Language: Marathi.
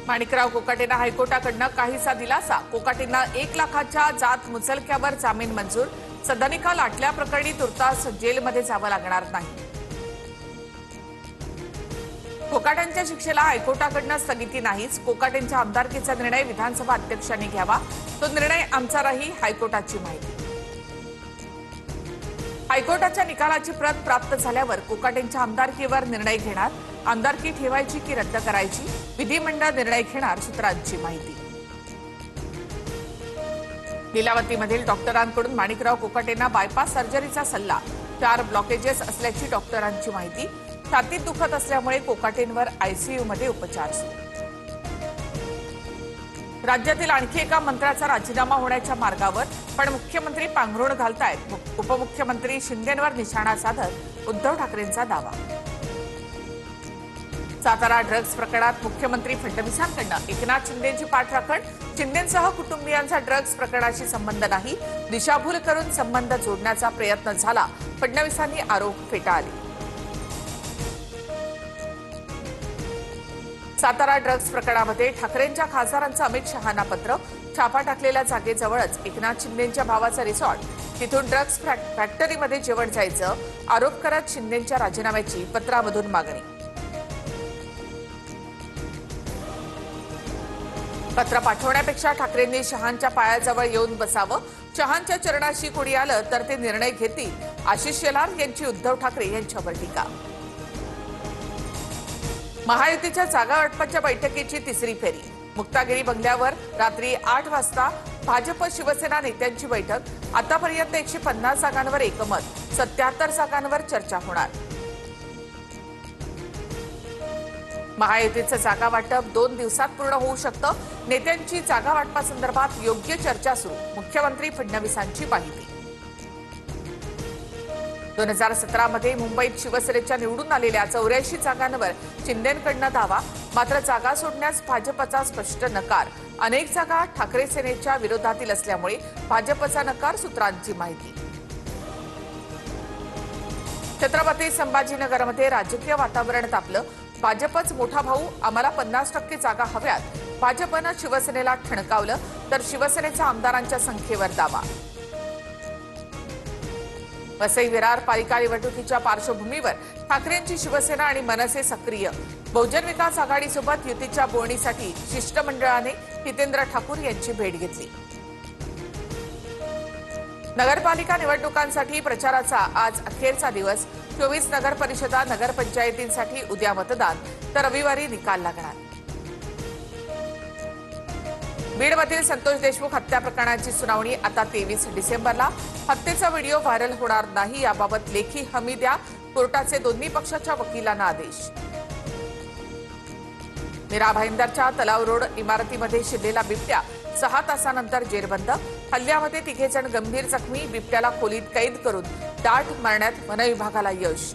माणिकराव कोकाटेंना हायकोर्टाकडनं काहीसा दिलासा। कोकाटेंना 1 लाखाच्या जात मुचलक्यावर जामीन मंजूर। सदनिका लाटल्याप्रकरणी तुर्तास जेलमध्ये जावं लागणार नाही। कोकाटेंच्या शिक्षेला हायकोर्टाकडनं स्थगिती नाहीच। कोकाटेंच्या आमदारकीचा निर्णय विधानसभा अध्यक्षांनी घ्यावा, तो निर्णय आमचा राहील, हायकोर्टाची माहिती। हायकोर्टाच्या निकालाची प्रत प्राप्त झाल्यावर कोकाटेंच्या आमदारकीवर निर्णय घेणार। आमदारकी ठेवायची की रद्द करायची, विधिमंडळ निर्णय घेणार, सूत्रांची माहिती। लीलावतीमधील डॉक्टरांकडून माणिकराव कोकाटेंना बायपास सर्जरीचा सल्ला। 4 ब्लॉकेजेस असल्याची डॉक्टरांची माहिती। छातीत दुखत असल्यामुळे कोकाटेंवर आयसीयूमध्ये उपचार सुरू। राज्यातील आणखी एका मंत्र्याचा राजीनामा होण्याच्या मार्गावर, पण मुख्यमंत्री पांघरुण घालतायत। उपमुख्यमंत्री शिंदेंवर निशाणा साधत उद्धव ठाकरेंचा दावा। सातारा ड्रग्ज प्रकरणात मुख्यमंत्री फडणवीसांकडनं एकनाथ शिंदेंची पाठराखण। शिंदेंसह कुटुंबियांचा ड्रग्ज प्रकरणाशी संबंध नाही, दिशाभूल करून संबंध जोडण्याचा प्रयत्न झाला, फडणवीसांनी आरोप फेटाळले। सातारा ड्रग्ज प्रकरणामध्ये ठाकरेंच्या खासदारांचं अमित शहांना पत्र। छापा टाकलेल्या जागेजवळच एकनाथ शिंदेंच्या भावाचं रिसॉर्ट, तिथून ड्रग्ज फॅक्टरीमध्ये जेवण जायचं, आरोप करत शिंदेंच्या राजीनाम्याची पत्रामधून मागणी। पत्र पाठवण्यापेक्षा ठाकरेंनी शहांच्या पायाजवळ येऊन बसावं। शहांच्या चरणाशी कोणी आलं तर ते निर्णय घेतील, आशिष शेलार यांची उद्धव ठाकरे यांच्यावर टीका। महायुतीच्या जागा वाटपाच्या बैठकीची तिसरी फेरी। मुक्तागिरी बंगल्यावर रात्री 8 वाजता भाजप शिवसेना नेत्यांची बैठक। आतापर्यंत 150 जागांवर एकमत, 77 जागांवर चर्चा होणार। महायुतीचं जागा वाटप 2 दिवसात पूर्ण होऊ शकतं। नेत्यांची जागा वाटपासंदर्भात योग्य चर्चा सुरू, मुख्यमंत्री फडणवीसांची माहिती। 2017 मध्ये मुंबईत शिवसेनेच्या निवडून आलेल्या 84 जागांवर शिंदेंकडनं दावा, मात्र जागा सोडण्यास भाजपचा स्पष्ट नकार। अनेक जागा ठाकरे सेनेच्या विरोधातील असल्यामुळे भाजपचा नकार, सूत्रांची माहिती। छत्रपती संभाजीनगरमध्ये राजकीय वातावरण तापलं। भाजपच मोठा भाऊ, आम्हाला 50% जागा हव्यात। भाजपनं शिवसेनेला ठणकावलं, तर शिवसेनेचा आमदारांच्या संख्येवर दावा। वसई विरार पालिका निवडणुकीच्या पार्श्वभूमीवर ठाकरेंची शिवसेना आणि मनसे सक्रिय। बहुजन विकास आघाडीसोबत युतीच्या बोलणीसाठी शिष्टमंडळाने हितेंद्र ठाकूर यांची भेट घेतली। नगरपालिका निवडणुकांसाठी प्रचाराचा आज अखेरचा दिवस। 24 नगर परिषदा, नगरपंचायतींसाठी उद्या मतदान, तर रविवारी निकाल लागणार। बीडमधील संतोष देशमुख हत्या प्रकरणाची सुनावणी आता 23 डिसेंबरला। हत्येचा व्हिडिओ व्हायरल होणार नाही, याबाबत लेखी हमी द्या, कोर्टाचे दोन्ही पक्षाच्या वकिलांना आदेश। मीरा भाईंदरच्या तलाव रोड इमारतीमध्ये शिरलेला बिबट्या 6 तासानंतर जेरबंद। हल्ल्यामध्ये 3 जण गंभीर जखमी। बिबट्याला खोलीत कैद करून दाट मारण्यात वनविभागाला यश।